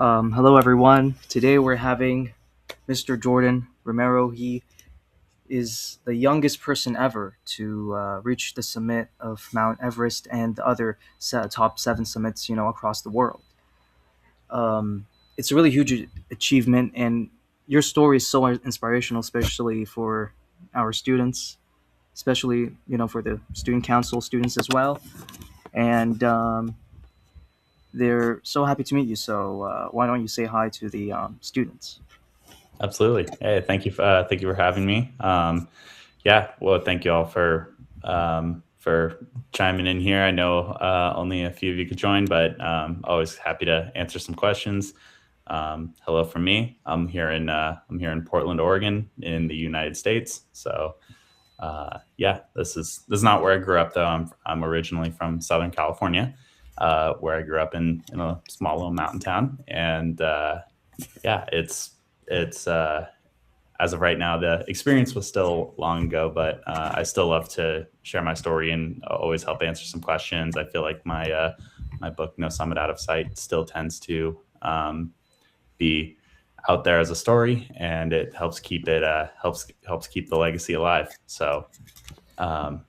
Hello, everyone. Today we're having Mr. Jordan Romero. He is the youngest person ever to reach the summit of Mount Everest and the other top seven summits, across the world. It's a really huge achievement, and your story is so inspirational, especially for our students, especially for the student council students as well. And they're so happy to meet you. So why don't you say hi to the students? Absolutely. Hey, thank you for having me. Yeah, well, thank you all for chiming in here. I know only a few of you could join, but always happy to answer some questions. Hello from me. I'm here in Portland, Oregon, in the United States. So yeah, this is not where I grew up though. I'm originally from Southern California, where I grew up in a small little mountain town, and yeah, it's as of right now, the experience was still long ago, but I still love to share my story and always help answer some questions. I feel like my book, No Summit Out of Sight, still tends to be out there as a story, and it helps keep the legacy alive. So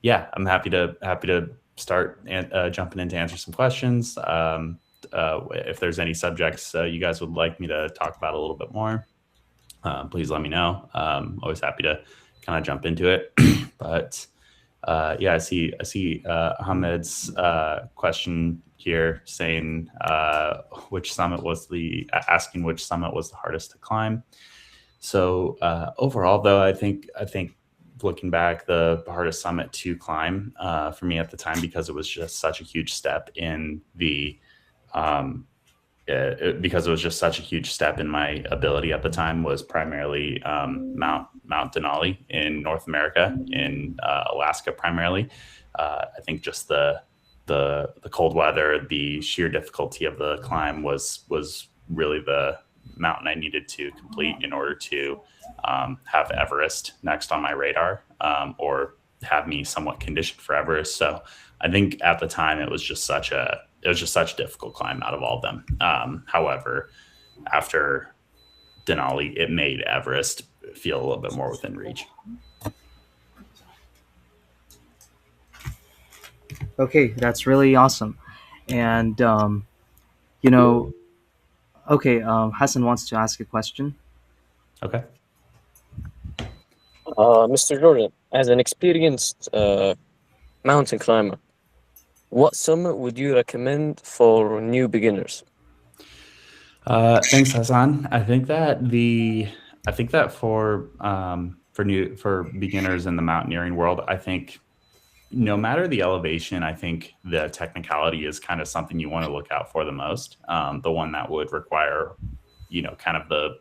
yeah, I'm happy to start jumping in to answer some questions. If there's any subjects you guys would like me to talk about a little bit more, please let me know. Always happy to kind of jump into it. But yeah, I see Ahmed's question here saying which summit was the asking which summit was the hardest to climb. So overall, though, I think looking back, the hardest summit to climb for me at the time, because it was just such a huge step in the because it was just such a huge step in my ability at the time, was primarily Mount Denali in North America, in Alaska primarily. I think just the cold weather, the sheer difficulty of the climb was really the mountain I needed to complete in order to have Everest next on my radar, or have me somewhat conditioned for Everest. So I think at the time it was just such a difficult climb out of all of them. However, after Denali, it made Everest feel a little bit more within reach. Okay, that's really awesome. And you know, okay, Hassan wants to ask a question. Okay. Mr. Jordan, as an experienced mountain climber, what summit would you recommend for new beginners? Thanks, Hassan. I think that for beginners in the mountaineering world, I think no matter the elevation, I think the technicality is kind of something you want to look out for the most. The one that would require, kind of the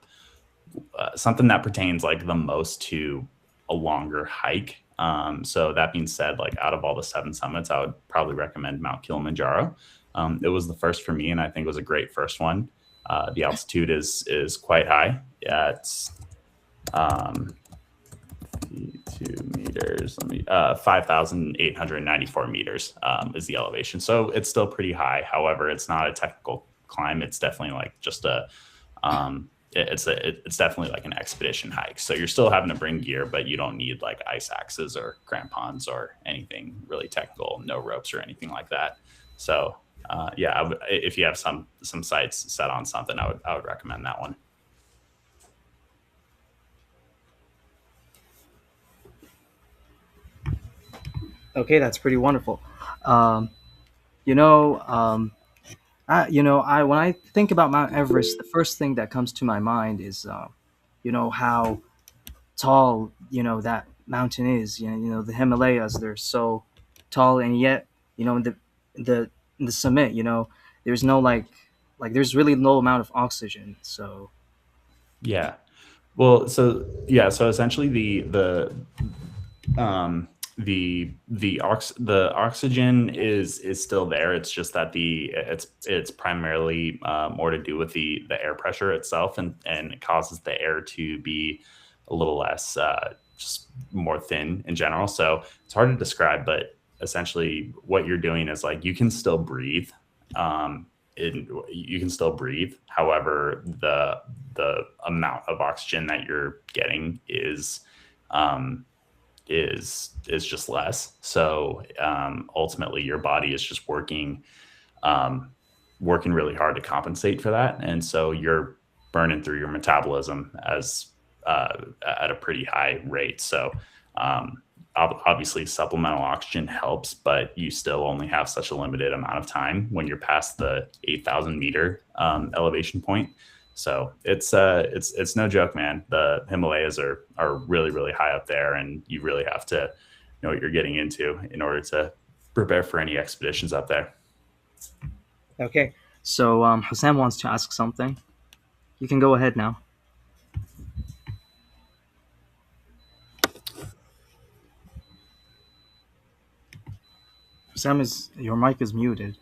something that pertains like the most to a longer hike. So that being said, like out of all the seven summits, I would probably recommend Mount Kilimanjaro. It was the first for me, and I think it was a great first one. The altitude is quite high. Yeah, it's 2 meters. 5,894 meters is the elevation. So it's still pretty high. However, it's not a technical climb. It's definitely like just it's definitely like an expedition hike. So you're still having to bring gear, but you don't need like ice axes or crampons or anything really technical. No ropes or anything like that. So yeah, if you have some sights set on something, I would recommend that one. Okay, that's pretty wonderful. Um, you know, I when I think about Mount Everest, the first thing that comes to my mind is, how tall that mountain is. The Himalayas, they're so tall, and yet in the summit, there's no there's really no amount of oxygen. So Yeah. Well, so yeah, so essentially the oxygen is still there. It's just that it's primarily more to do with the air pressure itself, and it causes the air to be a little less just more thin in general. So it's hard to describe, but essentially what you're doing is like you can still breathe. you can still breathe. However, the amount of oxygen that you're getting um, is just less. So ultimately, your body is just um, working really hard to compensate for that, and so you're burning through your metabolism as at a pretty high rate. So um, obviously, supplemental oxygen helps, but you still only have such a limited amount of time when you're past the 8,000 meter elevation point. So it's no joke, man. The Himalayas are really really high up there, and you really have to know what you're getting into in order to prepare for any expeditions up there. Okay. So Hassan wants to ask something. You can go ahead now. Hassan, is your mic is muted.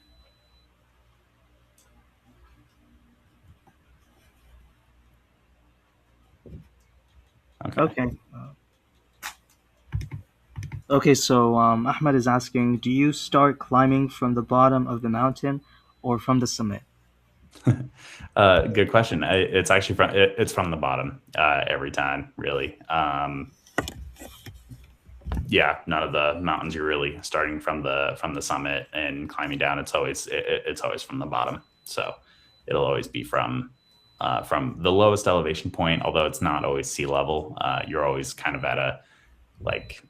Okay. Okay. Okay, so Ahmed is asking, do you start climbing from the bottom of the mountain or from the summit? Good question. It's actually it's from the bottom every time, really. Yeah, none of the mountains you're really starting from the summit and climbing down. It's always from the bottom. So it'll always be from the lowest elevation point. Although it's not always sea level, you're always kind of at a like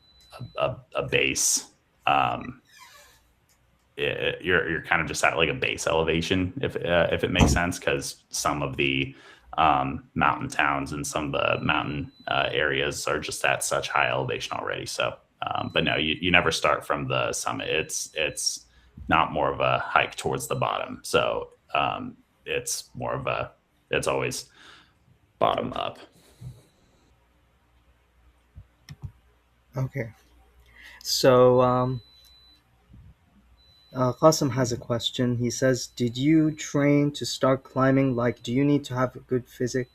a base. Um, you're kind of just at like a base elevation, if it makes sense, because some of the mountain towns and some of the mountain areas are just at such high elevation already. So, but no, you never start from the summit. It's not more of a hike towards the bottom. So it's more of a it's always bottom up. Okay. So Qasim has a question. He says, did you train to start climbing? Like, do you need to have a good physique?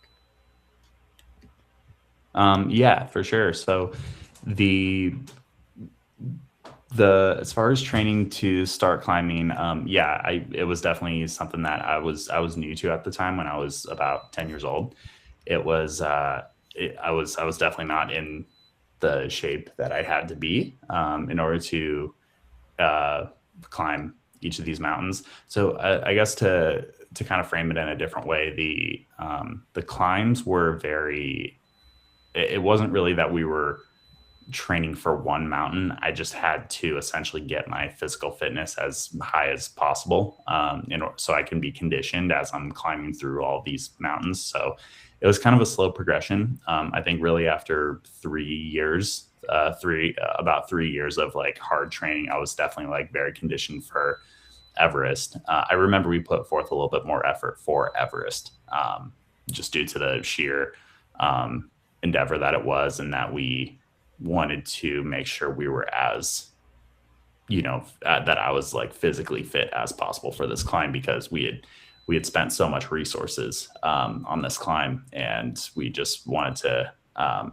Yeah, for sure. So the the as far as training to start climbing, yeah, it was definitely something that I was new to at the time when I was about 10 years old. It was I was definitely not in the shape that I had to be in order to uh, climb each of these mountains. So I guess to kind of frame it in a different way, the climbs were very. It wasn't really that we were training for one mountain. I just had to essentially get my physical fitness as high as possible, so I can be conditioned as I'm climbing through all these mountains. So it was kind of a slow progression. I think really after 3 years, about 3 years of like hard training, I was definitely like very conditioned for Everest. I remember we put forth a little bit more effort for Everest, just due to the sheer endeavor that it was, and that we wanted to make sure we were as that I was like physically fit as possible for this climb, because we had spent so much resources on this climb, and we just wanted to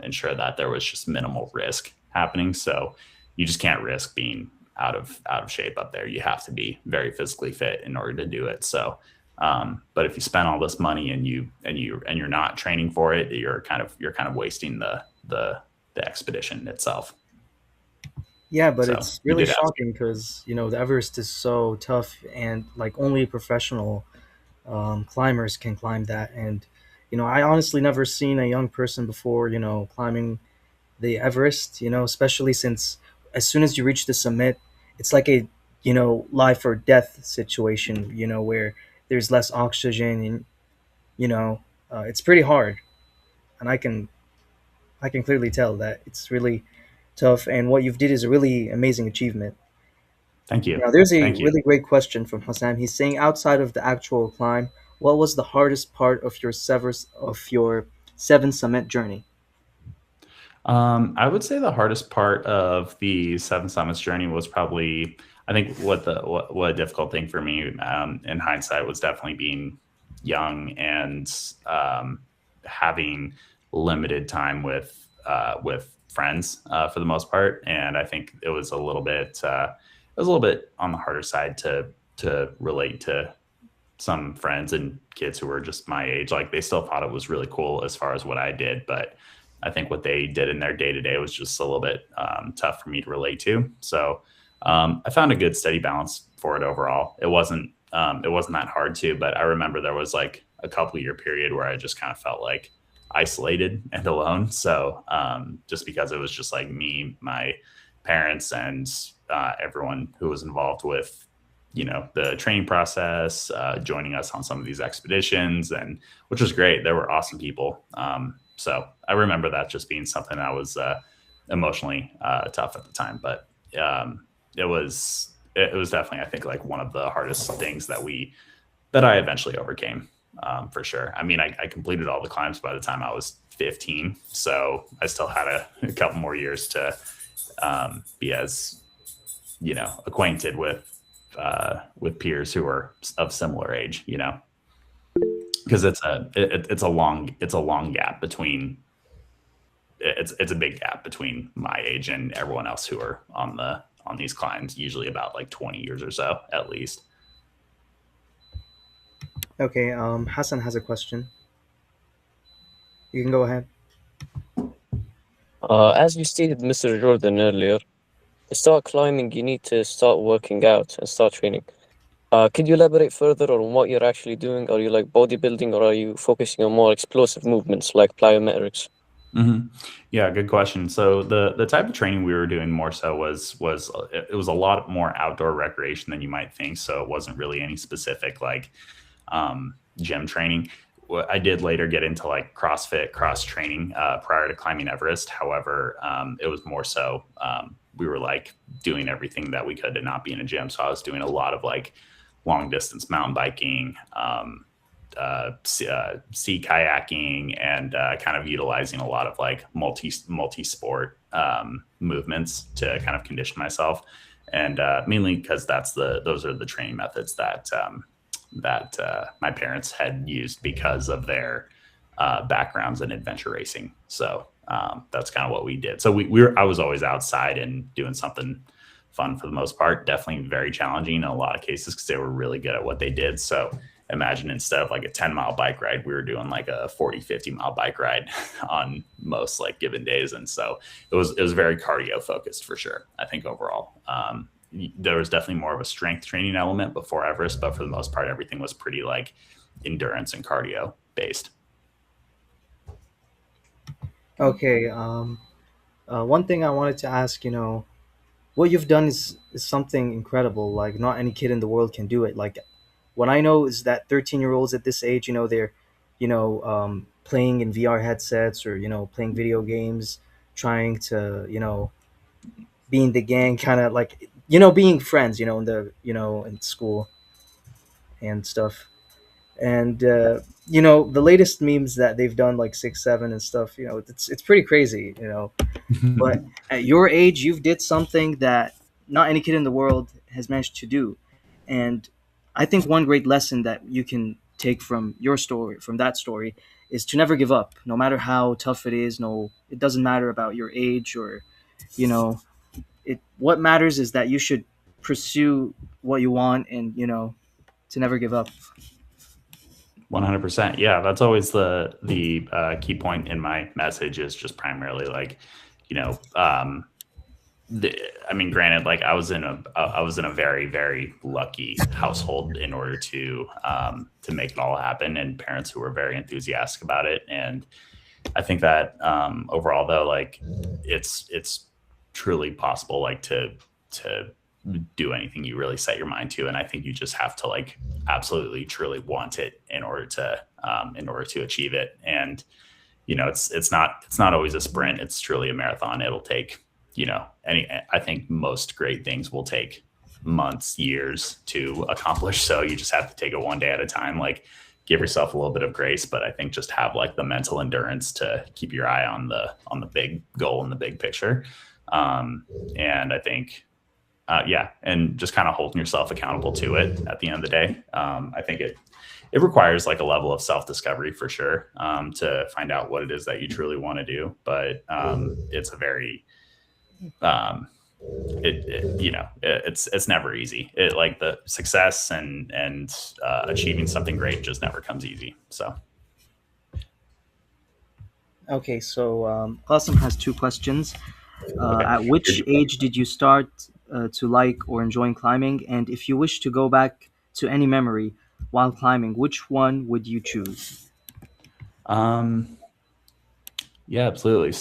ensure that there was just minimal risk happening. So you just can't risk being out of shape up there. You have to be very physically fit in order to do it. So but if you spend all this money and you're not training for it, you're kind of wasting the expedition itself. Yeah, but So it's you really did ask. shocking because, the Everest is so tough and like only professional climbers can climb that. And, I honestly never seen a young person before, climbing the Everest, especially since as soon as you reach the summit, it's like a, life or death situation, where there's less oxygen and, you know, it's pretty hard. And I can clearly tell that it's really tough. And what you've did is a really amazing achievement. Thank you. Now, there's a Thank you. really great question from Hassan. He's saying, outside of the actual climb, what was the hardest part of your seven summit journey? I would say the hardest part of the Seven Summits journey was probably, I think, what a difficult thing for me in hindsight was definitely being young and having limited time with friends for the most part. And I think it was a little bit on the harder side to relate to some friends and kids who were just my age, like they still thought it was really cool as far as what I did, but I think what they did in their day to day was just a little bit tough for me to relate to. So I found a good steady balance for it overall. It wasn't that hard to, but I remember there was like a couple year period where I just kind of felt like isolated and alone. So just because it was just like me, my parents, and everyone who was involved with the training process, joining us on some of these expeditions, and which was great. There were awesome people. So I remember that just being something that was emotionally tough at the time, but it was definitely, I think, like one of the hardest things that I eventually overcame, for sure. I mean, I completed all the climbs by the time I was 15, so I still had a couple more years to be as acquainted with peers who are of similar age, because it's a long gap between it's a big gap between my age and everyone else who are on these climbs, usually about like 20 years or so at least. Okay, Hassan has a question. You can go ahead. As you stated, Mr. Jordan, earlier, to start climbing, you need to start working out and start training. Could you elaborate further on what you're actually doing? Are you like bodybuilding, or are you focusing on more explosive movements like plyometrics? hmm Yeah, good question. So the type of training we were doing more so was it was a lot more outdoor recreation than you might think. So it wasn't really any specific like gym training. I did later get into like CrossFit, cross training prior to climbing Everest. However, it was more so we were like doing everything that we could to not be in a gym. So I was doing a lot of like long distance mountain biking, sea kayaking, and kind of utilizing a lot of like multi sport movements to kind of condition myself, and mainly because those are the training methods that my parents had used because of their backgrounds in adventure racing. So that's kind of what we did. So I was always outside and doing something fun for the most part. Definitely very challenging in a lot of cases because they were really good at what they did. So imagine instead of like a 10-mile bike ride, we were doing like a 40-50 mile bike ride on most like given days. And so it was very cardio focused for sure. I think overall, there was definitely more of a strength training element before Everest, but for the most part, everything was pretty like endurance and cardio based. Okay, one thing I wanted to ask, what you've done is something incredible. Like not any kid in the world can do it. Like what I know is that 13-year-olds at this age, they're, playing in VR headsets or playing video games, trying to be in the gang, kind of like being friends, in the in school and stuff. And the latest memes that they've done, like 6, 7, and stuff. It's pretty crazy. But at your age, you've did something that not any kid in the world has managed to do. And I think one great lesson that you can take from your story, from that story, is to never give up, no matter how tough it is. No, it doesn't matter about your age or, you know, what matters is that you should pursue what you want and, to never give up. 100%. Yeah, that's always the key point in my message is just primarily like, you know, I mean, granted, like I was in a very very lucky household in order to make it all happen, and parents who were very enthusiastic about it. And I think that overall, though, like it's truly possible, like to do anything you really set your mind to, and I think you just have to like absolutely truly want it in order to achieve it. And it's not always a sprint. It's truly a marathon. It'll take I think most great things will take months, years to accomplish. So you just have to take it one day at a time. Like give yourself a little bit of grace, but I think just have like the mental endurance to keep your eye on the big goal and the big picture. And I think and just kind of holding yourself accountable to it at the end of the day. I think it requires like a level of self-discovery for sure, to find out what it is that you truly want to do. But it's a very it's never easy. Like the success and achieving something great just never comes easy. So Okay, so Qasim has two questions. okay. At which age did you start to like or enjoying climbing? And if you wish to go back to any memory while climbing, which one would you choose? Um, yeah, absolutely.